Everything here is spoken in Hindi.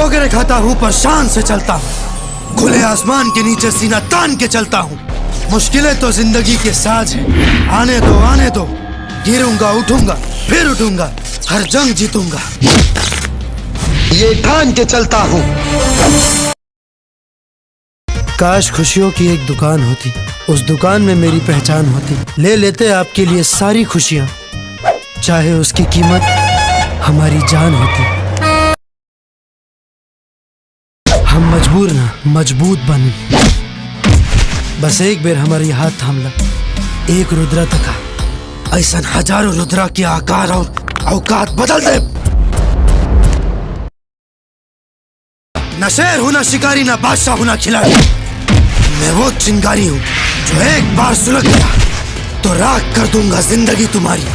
ठोकरे खाता हूँ पर शान से चलता हूँ। खुले आसमान के नीचे सीना तान के चलता हूँ। मुश्किलें तो जिंदगी के साज है, आने दो। गिरूंगा उठूंगा फिर उठूंगा, हर जंग जीतूंगा, ये ठान के चलता हूँ। काश खुशियों की एक दुकान होती, उस दुकान में मेरी पहचान होती। ले लेते आपके लिए सारी खुशियाँ, चाहे उसकी कीमत हमारी जान होती। हम मजबूर ना मजबूत बने, बस एक बेर हमारी हाथ थामला, एक रुद्रा तका, ऐसा हजारों रुद्रा के आकार और औकात बदल दे। न शेर हूं ना शिकारी, ना बादशाह हूं ना खिलाड़ी। मैं वो चिंगारी हूं जो एक बार सुलग गया तो राख कर दूंगा जिंदगी तुम्हारी।